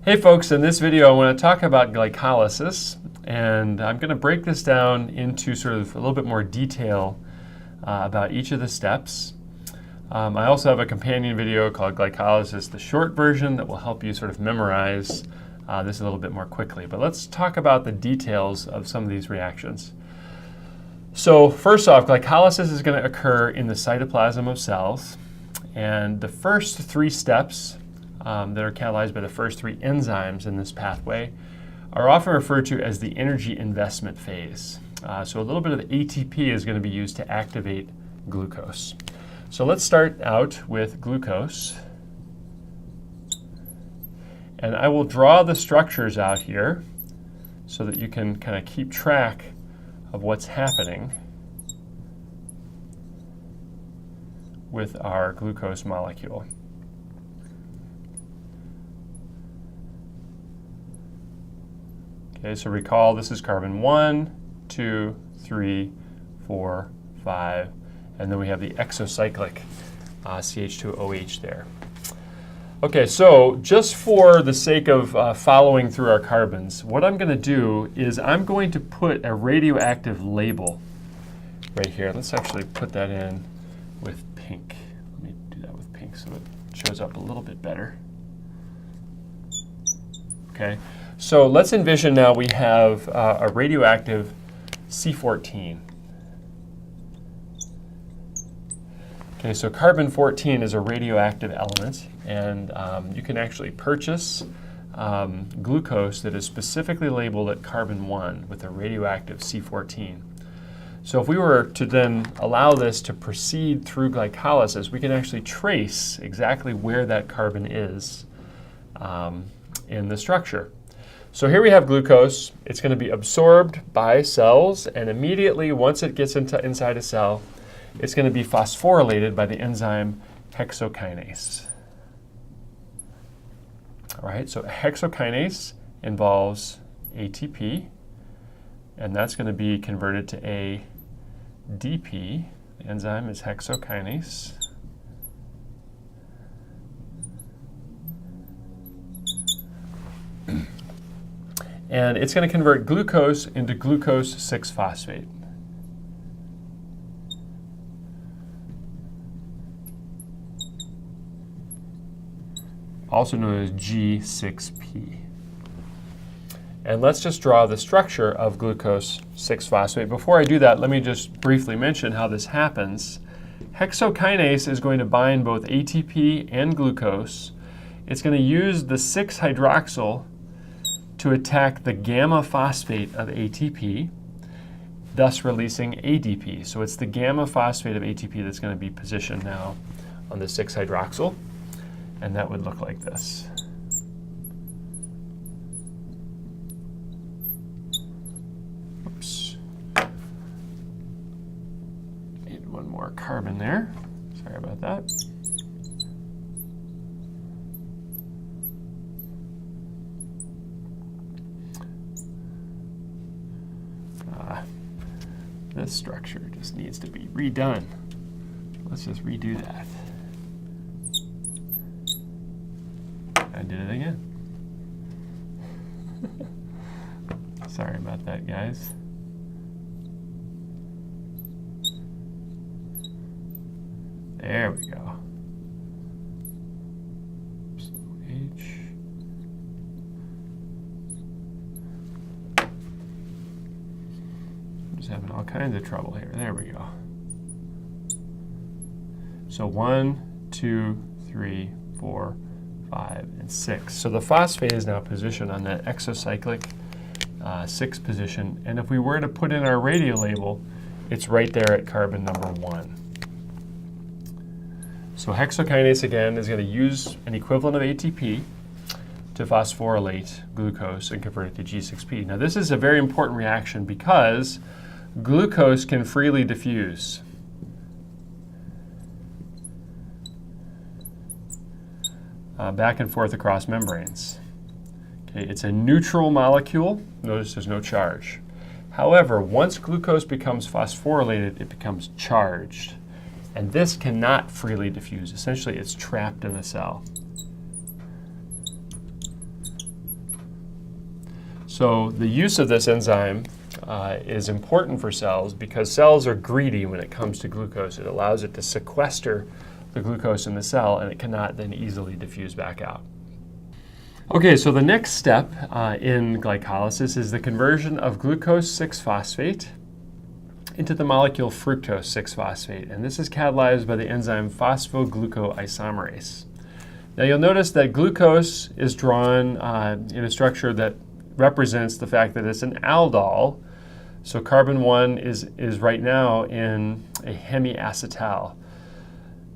Hey folks, in this video I want to talk about glycolysis, and I'm going to break this down into sort of a little bit more detail about each of the steps. I also have a companion video called Glycolysis, the short version, that will help you sort of memorize this a little bit more quickly. But let's talk about the details of some of these reactions. So first off, glycolysis is going to occur in the cytoplasm of cells, and the first three steps that are catalyzed by the first three enzymes in this pathway are often referred to as the energy investment phase. So a little bit of ATP is going to be used to activate glucose. So let's start out with glucose. And I will draw the structures out here so that you can kind of keep track of what's happening with our glucose molecule. Okay, so recall this is carbon 1, 2, 3, 4, 5, and then we have the exocyclic CH2OH there. Okay, so just for the sake of following through our carbons, what I'm going to do is I'm going to put a radioactive label right here. Let's actually put that in with pink. Let me do that with pink so it shows up a little bit better. Okay. So let's envision now we have a radioactive C14. Okay, so carbon 14 is a radioactive element, and you can actually purchase glucose that is specifically labeled at carbon 1 with a radioactive C14. So if we were to then allow this to proceed through glycolysis, we can actually trace exactly where that carbon is in the structure. So here we have glucose. It's going to be absorbed by cells, and immediately once it gets inside a cell, it's going to be phosphorylated by the enzyme hexokinase. All right, so hexokinase involves ATP, and that's going to be converted to ADP. The enzyme is hexokinase. And it's going to convert glucose into glucose 6-phosphate. Also known as G6P. And let's just draw the structure of glucose 6-phosphate. Before I do that, let me just briefly mention how this happens. Hexokinase is going to bind both ATP and glucose. It's going to use the 6-hydroxyl to attack the gamma phosphate of ATP, thus releasing ADP. So it's the gamma phosphate of ATP that's going to be positioned now on the 6-hydroxyl, and that would look like this. Oops. Need one more carbon there. Sorry about that. This structure just needs to be redone. Let's just redo that. I did it again. Sorry about that, guys. There we go. So H. Having all kinds of trouble here. There we go. So 1, 2, 3, 4, 5, and 6. So the phosphate is now positioned on that exocyclic 6 position. And if we were to put in our radio label, it's right there at carbon number 1. So hexokinase, again, is going to use an equivalent of ATP to phosphorylate glucose and convert it to G6P. Now this is a very important reaction because glucose can freely diffuse. Back and forth across membranes. Okay, it's a neutral molecule. Notice there's no charge. However, once glucose becomes phosphorylated, it becomes charged. And this cannot freely diffuse. Essentially, it's trapped in the cell. So the use of this enzyme is important for cells because cells are greedy when it comes to glucose. It allows it to sequester the glucose in the cell, and it cannot then easily diffuse back out. Okay, so the next step in glycolysis is the conversion of glucose 6-phosphate into the molecule fructose 6-phosphate, and this is catalyzed by the enzyme phosphoglucoisomerase. Now you'll notice that glucose is drawn in a structure that represents the fact that it's an aldol. So carbon 1 is right now in a hemiacetal.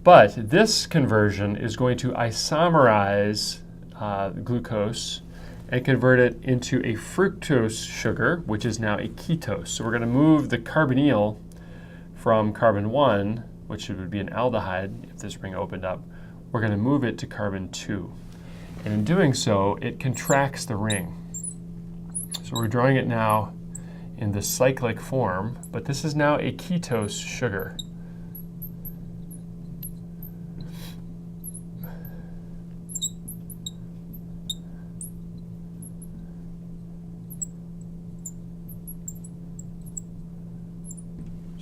But this conversion is going to isomerize glucose and convert it into a fructose sugar, which is now a ketose. So we're going to move the carbonyl from carbon 1, which would be an aldehyde if this ring opened up, we're going to move it to carbon 2. And in doing so, it contracts the ring. So we're drawing it now in the cyclic form, but this is now a ketose sugar.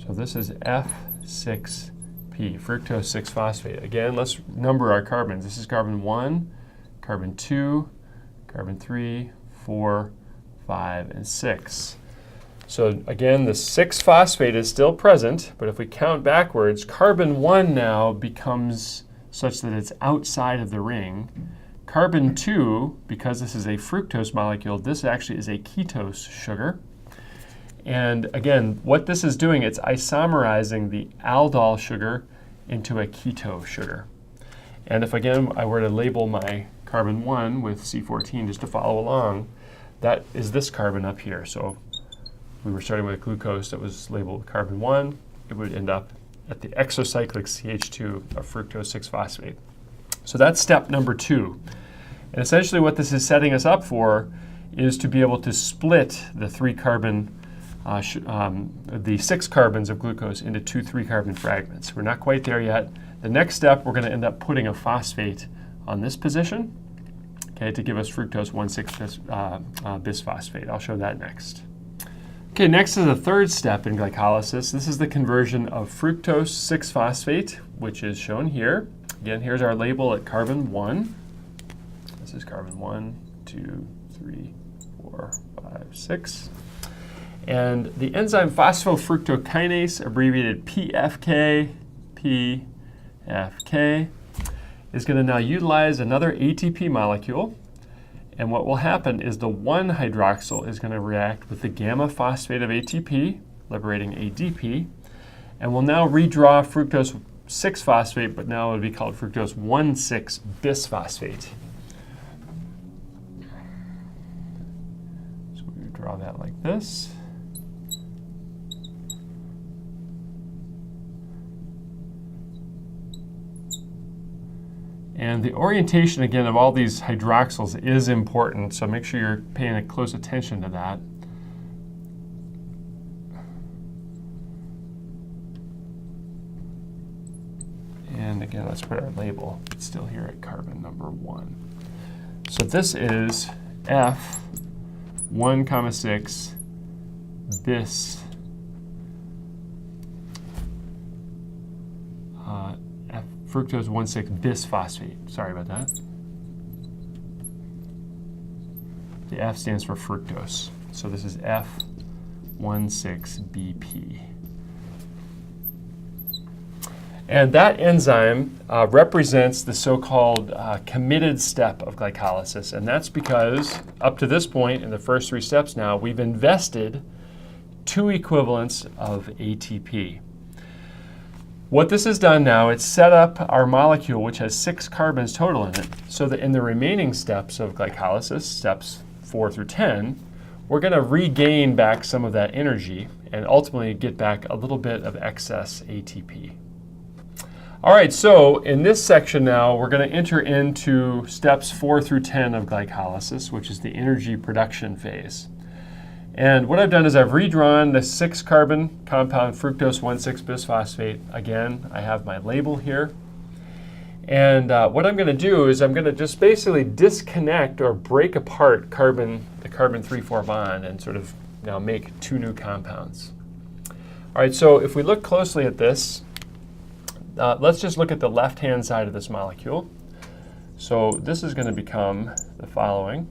So this is F6P, fructose 6-phosphate. Again, let's number our carbons. This is carbon 1, carbon 2, carbon 3, 4, 5, and 6. So again, the 6-phosphate is still present, but if we count backwards, carbon 1 now becomes such that it's outside of the ring. Carbon 2, because this is a fructose molecule, this actually is a ketose sugar. And again, what this is doing, it's isomerizing the aldol sugar into a keto sugar. And if again I were to label my carbon 1 with C14 just to follow along, that is this carbon up here. So we were starting with glucose that was labeled carbon 1. It would end up at the exocyclic CH2 of fructose 6-phosphate. So that's step number 2. And essentially what this is setting us up for is to be able to split the 6 carbons of glucose into 2 3-carbon fragments. We're not quite there yet. The next step, we're going to end up putting a phosphate on this position, okay, to give us fructose 1,6-bisphosphate. I'll show that next. Okay, next is the third step in glycolysis. This is the conversion of fructose 6-phosphate, which is shown here. Again, here's our label at carbon 1. This is carbon 1, 2, 3, 4, 5, 6. And the enzyme phosphofructokinase, abbreviated PFK, is going to now utilize another ATP molecule. And what will happen is the 1-hydroxyl is going to react with the gamma phosphate of ATP, liberating ADP, and will now redraw fructose 6-phosphate, but now it would be called fructose 1,6-bisphosphate. So we draw that like this. And the orientation, again, of all these hydroxyls is important, so make sure you're paying a close attention to that. And again, let's put our label. It's still here at carbon number 1. So this is F 1,6 bis fructose 1,6-bisphosphate. Sorry about that. The F stands for fructose. So this is F16BP. And that enzyme represents the so-called committed step of glycolysis. And that's because up to this point in the first 3 steps now, we've invested 2 equivalents of ATP. What this has done now, it's set up our molecule, which has 6 carbons total in it, so that in the remaining steps of glycolysis, steps 4 through 10, we're going to regain back some of that energy and ultimately get back a little bit of excess ATP. All right, so in this section now, we're going to enter into steps 4 through 10 of glycolysis, which is the energy production phase. And what I've done is I've redrawn the 6-carbon compound fructose 1,6-bisphosphate. Again, I have my label here. And what I'm going to do is I'm going to just basically disconnect or break apart the carbon 3,4 bond and sort of now make two new compounds. All right, so if we look closely at this, let's just look at the left-hand side of this molecule. So this is going to become the following.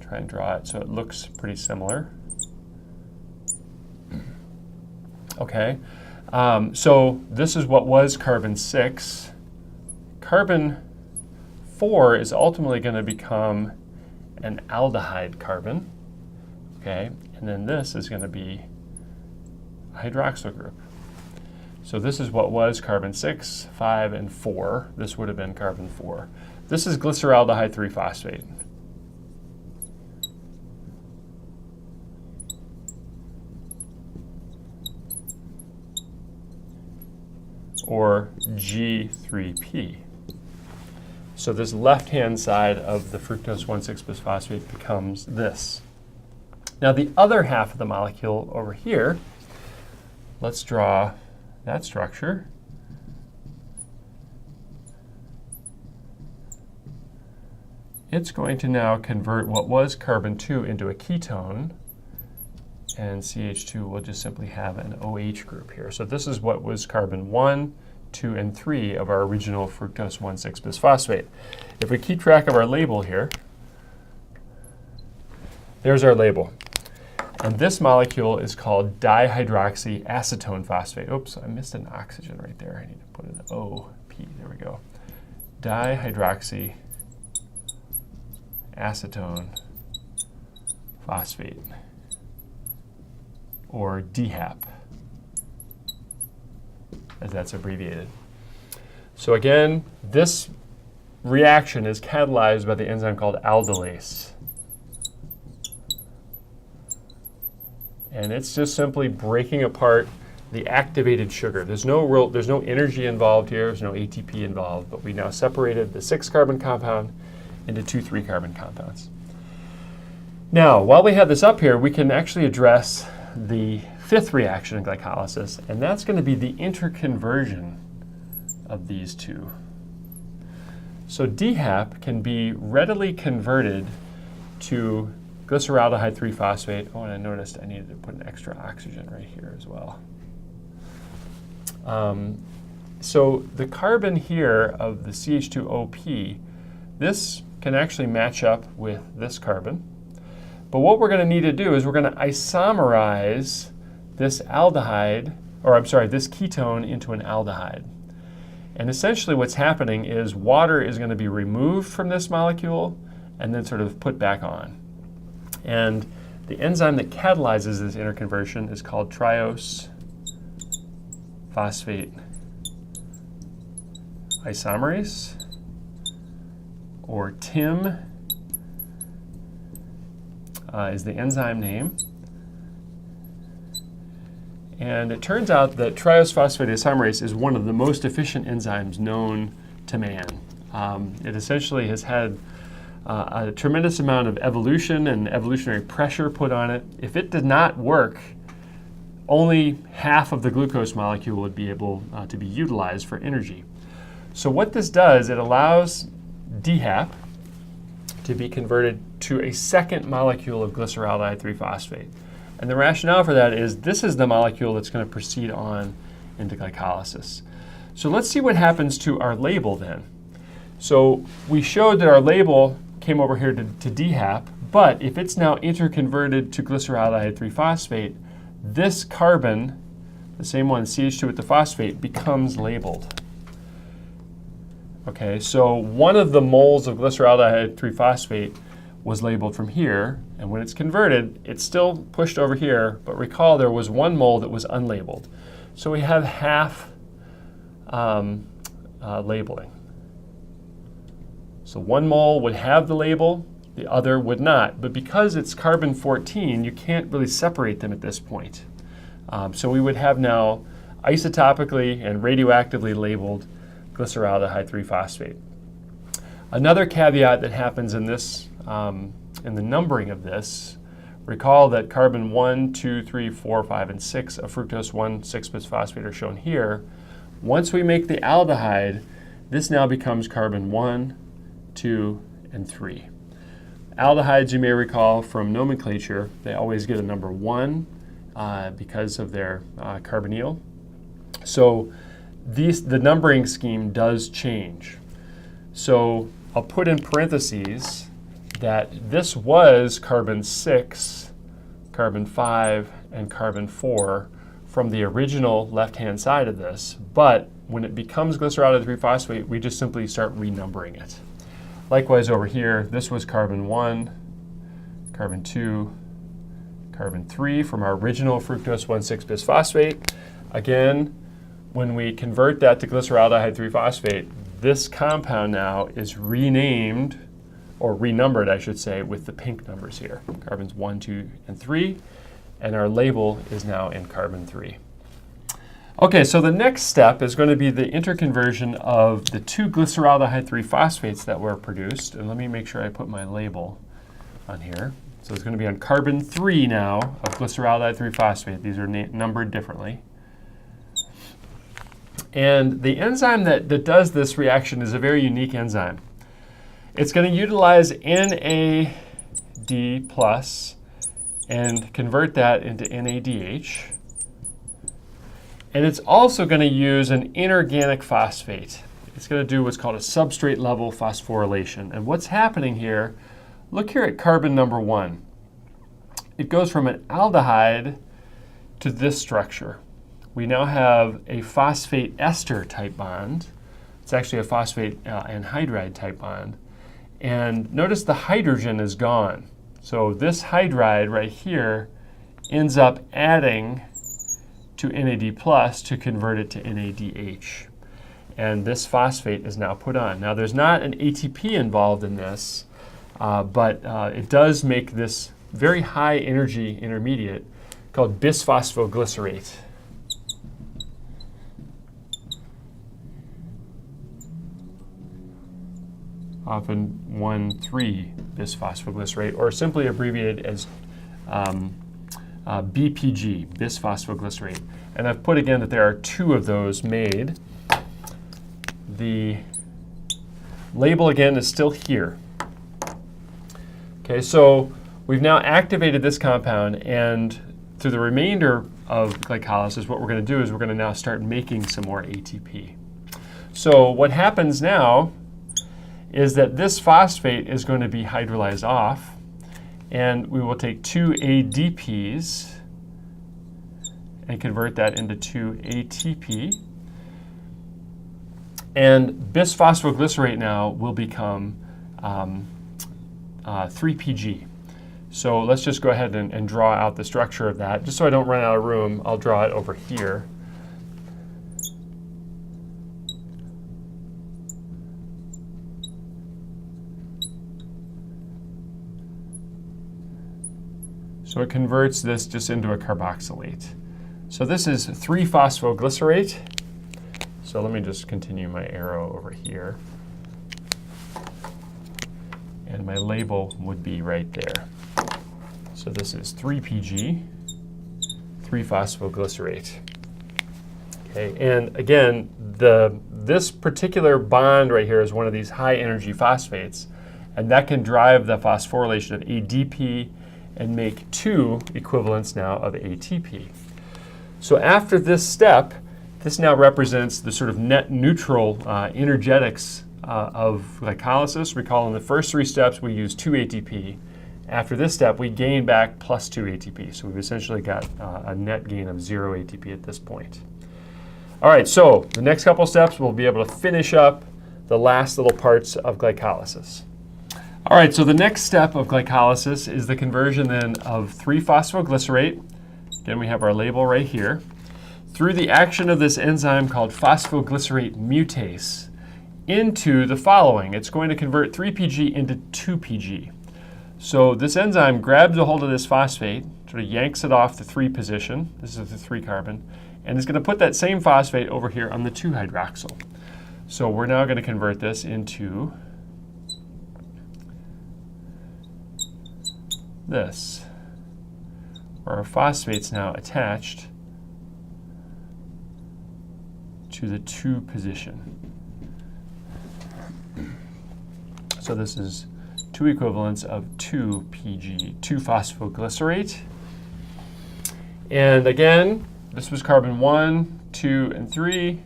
Try and draw it so it looks pretty similar. Okay, so this is what was carbon 6. Carbon 4 is ultimately going to become an aldehyde carbon. Okay, and then this is going to be a hydroxyl group. So this is what was carbon 6, 5, and 4. This would have been carbon 4. This is glyceraldehyde 3-phosphate. Or G3P. So this left-hand side of the fructose 1,6-bisphosphate becomes this. Now the other half of the molecule over here, let's draw that structure. It's going to now convert what was carbon 2 into a ketone, and CH2 will just simply have an OH group here. So this is what was carbon 1, 2, and 3 of our original fructose 1,6-bisphosphate. If we keep track of our label here, there's our label. And this molecule is called dihydroxyacetone phosphate. Oops, I missed an oxygen right there. I need to put an OP. There we go. Dihydroxyacetone phosphate, or DHAP, as that's abbreviated. So again, this reaction is catalyzed by the enzyme called aldolase. And it's just simply breaking apart the activated sugar. There's no energy involved here, there's no ATP involved, but we now separated the 6-carbon compound into 2 3-carbon compounds. Now, while we have this up here, we can actually address the 5th reaction in glycolysis, and that's going to be the interconversion of these two. So DHAP can be readily converted to glyceraldehyde 3-phosphate. Oh, and I noticed I needed to put an extra oxygen right here as well. So the carbon here of the CH2OP, this can actually match up with this carbon. But what we're going to need to do is we're going to isomerize this aldehyde, or I'm sorry, this ketone into an aldehyde. And essentially what's happening is water is going to be removed from this molecule and then sort of put back on. And the enzyme that catalyzes this interconversion is called Triose phosphate isomerase, or TIM is the enzyme name. And it turns out that triose phosphate isomerase is one of the most efficient enzymes known to man. It essentially has had a tremendous amount of evolution and evolutionary pressure put on it. If it did not work, only half of the glucose molecule would be able to be utilized for energy. So what this does, it allows DHAP to be converted to a second molecule of glyceraldehyde 3-phosphate. And the rationale for that is this is the molecule that's going to proceed on into glycolysis. So let's see what happens to our label then. So we showed that our label came over here to DHAP, but if it's now interconverted to glyceraldehyde 3-phosphate, this carbon, the same one, CH2 with the phosphate, becomes labeled. Okay, so 1 of the moles of glyceraldehyde 3-phosphate was labeled from here, and when it's converted, it's still pushed over here, but recall there was 1 mole that was unlabeled. So we have half labeling. So 1 mole would have the label, the other would not. But because it's carbon 14, you can't really separate them at this point. So we would have now isotopically and radioactively labeled glyceraldehyde 3-phosphate. Another caveat that happens in this, in the numbering of this, recall that carbon 1, 2, 3, 4, 5, and 6 of fructose 1,6-bisphosphate are shown here. Once we make the aldehyde, this now becomes carbon 1, 2, and 3. Aldehydes, you may recall from nomenclature, they always get a number 1 because of their carbonyl. So the numbering scheme does change. So I'll put in parentheses that this was carbon 6, carbon 5, and carbon 4 from the original left-hand side of this, but when it becomes glyceraldehyde 3-phosphate, we just simply start renumbering it. Likewise over here, this was carbon 1, carbon 2, carbon 3 from our original fructose 1,6-bisphosphate. Again, when we convert that to glyceraldehyde 3-phosphate, this compound now is renamed, or renumbered, I should say, with the pink numbers here, carbons 1, 2, and 3, and our label is now in carbon 3. Okay, so the next step is going to be the interconversion of the 2 glyceraldehyde 3-phosphates that were produced, and let me make sure I put my label on here. So it's going to be on carbon 3 now of glyceraldehyde 3-phosphate. These are numbered differently. And the enzyme that does this reaction is a very unique enzyme. It's going to utilize NAD+ and convert that into NADH. And it's also going to use an inorganic phosphate. It's going to do what's called a substrate level phosphorylation. And what's happening here, look here at carbon number 1. It goes from an aldehyde to this structure. We now have a phosphate ester type bond. It's actually a phosphate anhydride type bond. And notice the hydrogen is gone. So this hydride right here ends up adding to NAD+ to convert it to NADH. And this phosphate is now put on. Now there's not an ATP involved in this, but it does make this very high energy intermediate called bisphosphoglycerate. Often 1,3-bisphosphoglycerate, or simply abbreviated as BPG, bisphosphoglycerate. And I've put again that there are 2 of those made. The label again is still here. Okay, so we've now activated this compound, and through the remainder of glycolysis, what we're going to do is we're going to now start making some more ATP. So what happens now is that this phosphate is going to be hydrolyzed off, and we will take 2 ADPs and convert that into 2 ATP. And bisphosphoglycerate now will become 3PG. So let's just go ahead and draw out the structure of that. Just so I don't run out of room, I'll draw it over here. So it converts this just into a carboxylate. So this is 3-phosphoglycerate. So let me just continue my arrow over here. And my label would be right there. So this is 3PG, 3-phosphoglycerate. Okay, and again, this particular bond right here is one of these high energy phosphates, and that can drive the phosphorylation of ADP and make 2 equivalents now of ATP. So after this step, this now represents the sort of net neutral energetics of glycolysis. Recall in the first 3 steps we use 2 ATP. After this step, we gain back plus 2 ATP. So we've essentially got a net gain of 0 ATP at this point. All right, so the next couple steps, we'll be able to finish up the last little parts of glycolysis. All right, so the next step of glycolysis is the conversion then of 3-phosphoglycerate. Again, we have our label right here. Through the action of this enzyme called phosphoglycerate mutase into the following. It's going to convert 3PG into 2PG. So this enzyme grabs a hold of this phosphate, sort of yanks it off the 3 position. This is the 3 carbon. And is going to put that same phosphate over here on the 2-hydroxyl. So we're now going to convert this into this, where our phosphate's now attached to the 2 position. So this is 2 equivalents of 2PG, 2-phosphoglycerate. And again, this was carbon 1, 2, and 3.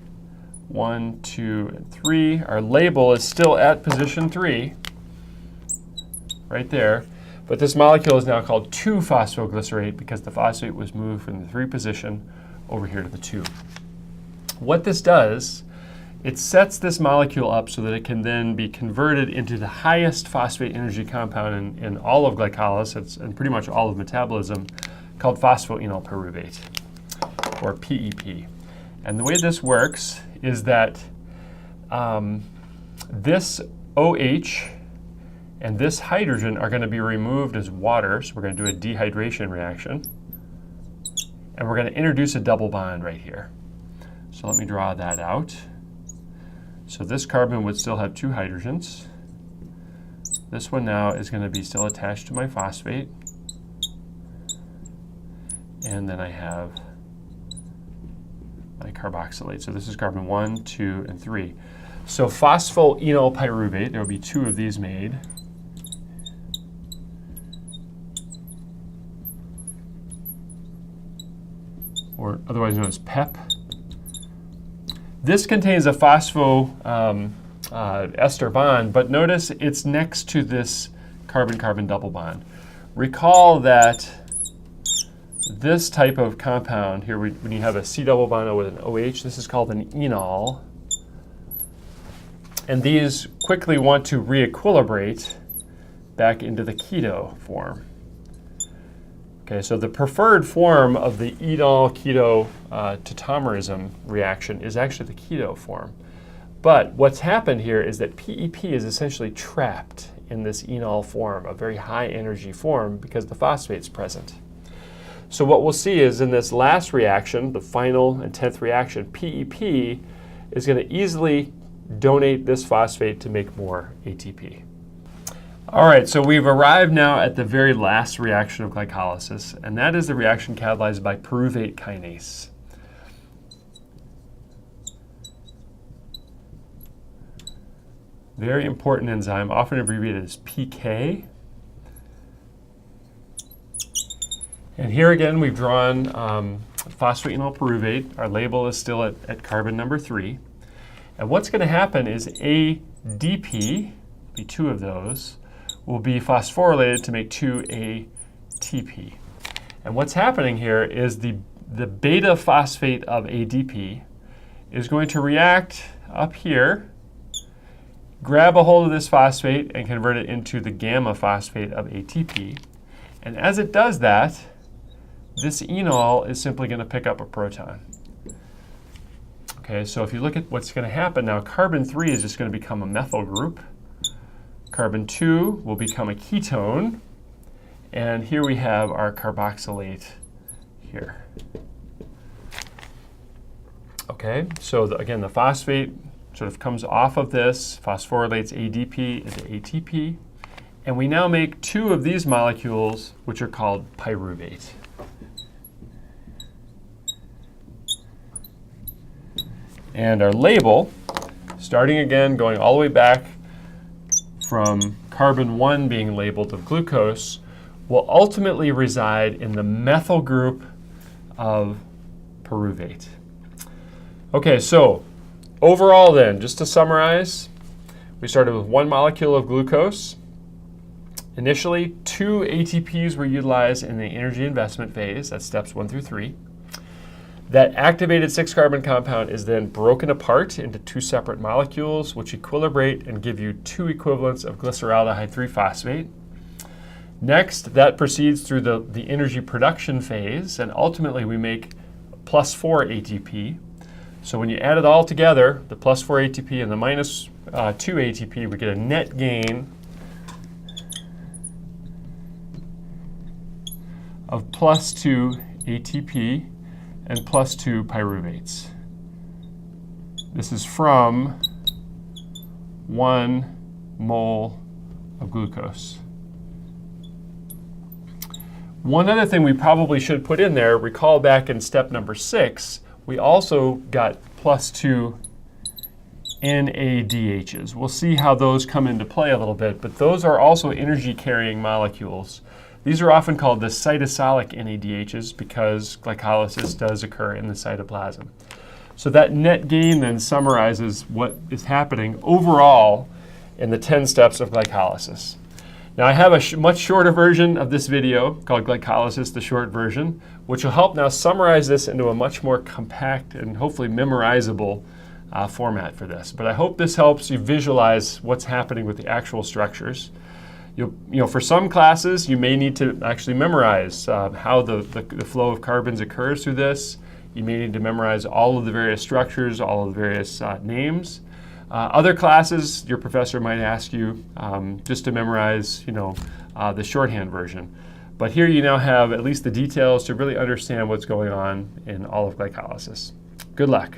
1, 2, and 3. Our label is still at position 3, right there. But this molecule is now called 2-phosphoglycerate because the phosphate was moved from the 3 position over here to the 2. What this does, it sets this molecule up so that it can then be converted into the highest phosphate energy compound in all of glycolysis and pretty much all of metabolism, called phosphoenol pyruvate, or PEP. And the way this works is that this OH and this hydrogen are going to be removed as water, so we're going to do a dehydration reaction. And we're going to introduce a double bond right here. So let me draw that out. So this carbon would still have 2 hydrogens. This one now is going to be still attached to my phosphate. And then I have my carboxylate. So this is carbon 1, 2, and 3. So phosphoenol pyruvate, there will be 2 of these made. Or otherwise known as PEP. This contains a phospho ester bond, but notice it's next to this carbon-carbon double bond. Recall that this type of compound here, when you have a C double bond with an OH, this is called an enol. And these quickly want to re-equilibrate back into the keto form. Okay, so the preferred form of the enol-keto tautomerism reaction is actually the keto form. But what's happened here is that PEP is essentially trapped in this enol form, a very high energy form, because the phosphate's present. So what we'll see is in this last reaction, the final and 10th reaction, PEP is going to easily donate this phosphate to make more ATP. All right, so we've arrived now at the very last reaction of glycolysis, and that is the reaction catalyzed by pyruvate kinase. Very important enzyme, often abbreviated as PK. And here again, we've drawn phosphoenol pyruvate. Our label is still at carbon number 3. And what's going to happen is ADP, be 2 of those, will be phosphorylated to make 2 ATP. And what's happening here is the beta phosphate of ADP is going to react up here, grab a hold of this phosphate, and convert it into the gamma phosphate of ATP. And as it does that, this enol is simply going to pick up a proton. Okay, so if you look at what's going to happen now, carbon 3 is just going to become a methyl group. Carbon 2 will become a ketone. And here we have our carboxylate here. Okay, so again, the phosphate sort of comes off of this, phosphorylates ADP into ATP. And we now make 2 of these molecules, which are called pyruvate. And our label, starting again, going all the way back from carbon 1 being labeled of glucose, will ultimately reside in the methyl group of pyruvate. Okay, so overall then, just to summarize, we started with 1 molecule of glucose. Initially, 2 ATPs were utilized in the energy investment phase, that's steps 1 through 3. That activated 6-carbon compound is then broken apart into 2 separate molecules, which equilibrate and give you 2 equivalents of glyceraldehyde 3-phosphate. Next, that proceeds through the energy production phase, and ultimately we make plus 4 ATP. So when you add it all together, the plus 4 ATP and the minus 2 ATP, we get a net gain of plus 2 ATP and plus 2 pyruvates. This is from 1 mole of glucose. One other thing we probably should put in there, recall back in step number 6, we also got plus 2 NADHs. We'll see how those come into play a little bit, but those are also energy-carrying molecules. These are often called the cytosolic NADHs because glycolysis does occur in the cytoplasm. So that net gain then summarizes what is happening overall in the 10 steps of glycolysis. Now I have a much shorter version of this video called Glycolysis, the short version, which will help now summarize this into a much more compact and hopefully memorizable format for this. But I hope this helps you visualize what's happening with the actual structures. For some classes, you may need to actually memorize how the flow of carbons occurs through this. You may need to memorize all of the various structures, all of the various names. Other classes, your professor might ask you just to memorize, the shorthand version. But here you now have at least the details to really understand what's going on in all of glycolysis. Good luck.